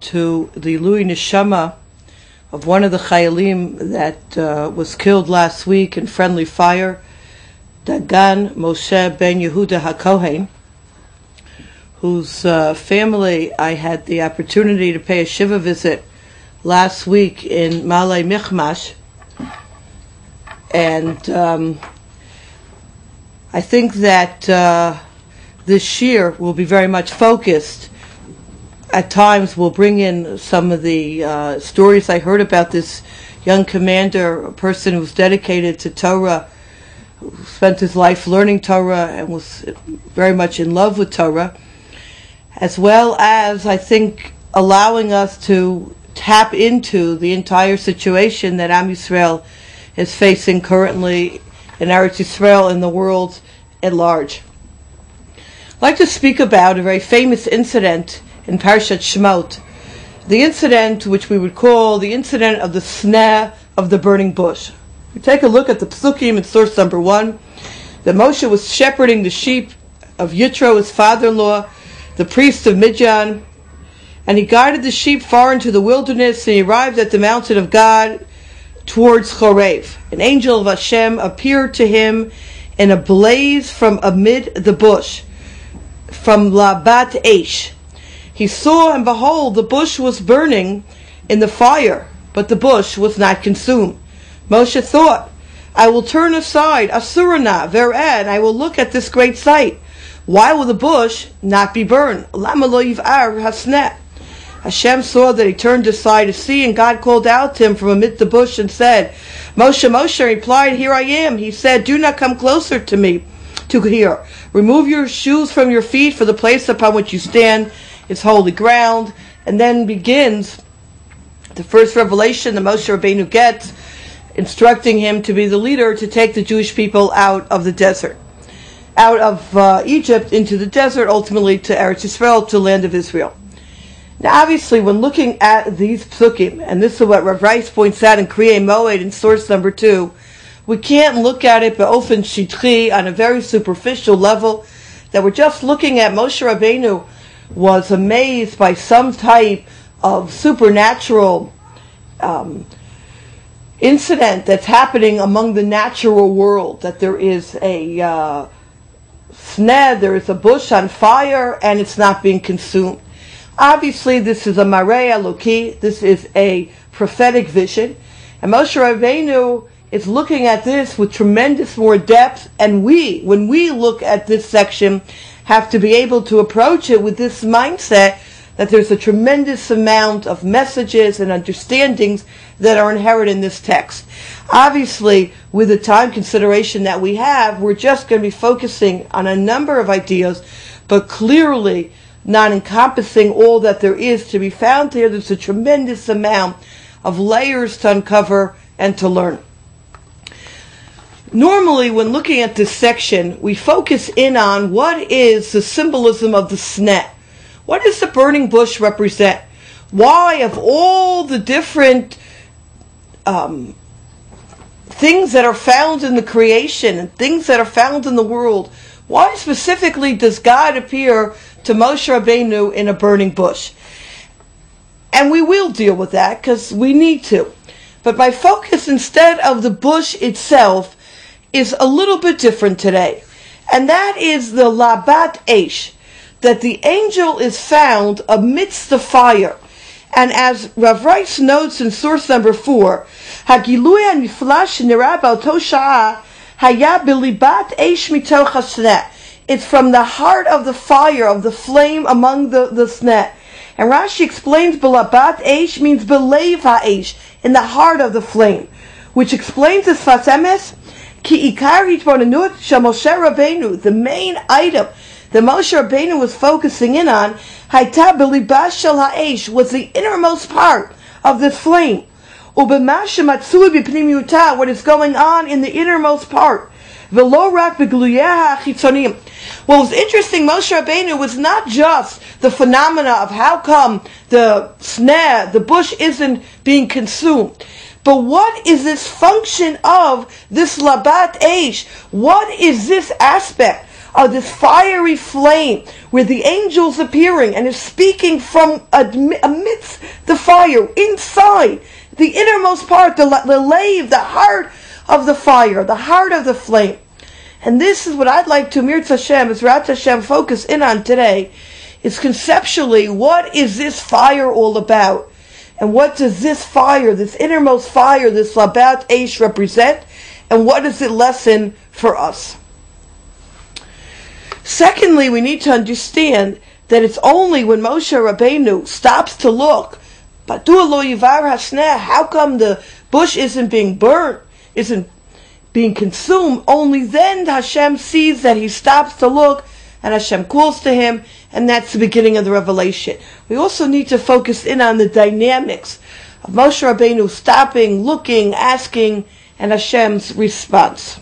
to the Lui Neshama of one of the Chayalim that was killed last week in friendly fire, Dagan Moshe ben Yehuda HaKohen, whose family I had the opportunity to pay a Shiva visit last week in Malay Michmash. And I think that this year will be very much focused. At times we'll bring in some of the stories I heard about this young commander, a person who was dedicated to Torah, who spent his life learning Torah and was very much in love with Torah, as well as, I think, allowing us to tap into the entire situation that Am Yisrael is facing currently in Eretz Yisrael and the world at large. I'd like to speak about a very famous incident in Parshat Shemot, the incident which we would call the incident of the sneh of the burning bush. We take a look at the Psukim in source number 1. That Moshe was shepherding the sheep of Yitro, his father-in-law, the priest of Midian, and he guided the sheep far into the wilderness, and he arrived at the mountain of God towards Chorev. An angel of Hashem appeared to him in a blaze from amid the bush, from Labat Eish. He saw, and behold, the bush was burning in the fire, but the bush was not consumed. Moshe thought, I will turn aside, Asurana, Verad, I will look at this great sight. Why will the bush not be burned? Lama lo yiv'ar hasneh. Hashem saw that he turned aside to see, and God called out to him from amid the bush and said, Moshe, Moshe, replied, Here I am. He said, Do not come closer to me, to here. Remove your shoes from your feet, for the place upon which you stand is holy ground. And then begins the first revelation that Moshe Rabbeinu gets, instructing him to be the leader to take the Jewish people out of the desert, out of Egypt into the desert, ultimately to Eretz Yisrael, to the land of Israel. Now obviously when looking at these psukim, and this is what Rav Rice points out in Kriyei Moed in source number 2, we can't look at it be'ofen shitchi, on a very superficial level, that we're just looking at Moshe Rabbeinu was amazed by some type of supernatural incident that's happening among the natural world, that there is a sneh, there is a bush on fire, and it's not being consumed. Obviously, this is a mareh eloki, this is a prophetic vision, and Moshe Rabbeinu is looking at this with tremendous more depth, and when we look at this section, have to be able to approach it with this mindset that there's a tremendous amount of messages and understandings that are inherent in this text. Obviously, with the time consideration that we have, we're just going to be focusing on a number of ideas, but clearly not encompassing all that there is to be found here. There's a tremendous amount of layers to uncover and to learn. Normally, when looking at this section, we focus in on what is the symbolism of the sneh. What does the burning bush represent? Why, of all the different things that are found in the creation and things that are found in the world, why specifically does God appear to Moshe Rabbeinu in a burning bush? And we will deal with that because we need to. But my focus, instead of the bush itself, is a little bit different today. And that is the Labat Eish, that the angel is found amidst the fire. And as Rav Rice notes in source number 4, Hagilui HaNiflash Nira B'Oto Sha'ah Haya B'Libat Eish Mitoch HaSneh. It's from the heart of the fire, of the flame among the sneh. And Rashi explains B'Labat Eish means B'Leiv HaEish, in the heart of the flame, which explains as Sfas Emes, Ki Ikar Hitbonenut Shel Moshe Rabbeinu, the main item that Moshe Rabbeinu was focusing in on, Hayta B'Libash Shel HaEish, was the innermost part of this flame. Ubema Shematzui B'Pnimiuta, what is going on in the innermost part. V'lo rak b'gluyeh ha'chitzonim. What was interesting, Moshe Rabbeinu, was not just the phenomena of how come the sneh, the bush, isn't being consumed, but what is this function of this Labat Eish? What is this aspect of this fiery flame where the angel's appearing and is speaking from amidst the fire, inside, the innermost part, the lave, the heart of the fire, the heart of the flame. And this is what I'd like to, Mirz Hashem, Ezrat Hashem, focus in on today, is conceptually, what is this fire all about? And what does this fire, this innermost fire, this Labat Eish represent? And what does it lesson for us? Secondly, we need to understand that it's only when Moshe Rabbeinu stops to look, Batu lo yivar hasneh, how come the bush isn't being burnt, isn't being consumed? Only then Hashem sees that he stops to look, and Hashem calls to him, and that's the beginning of the revelation. We also need to focus in on the dynamics of Moshe Rabbeinu stopping, looking, asking, and Hashem's response.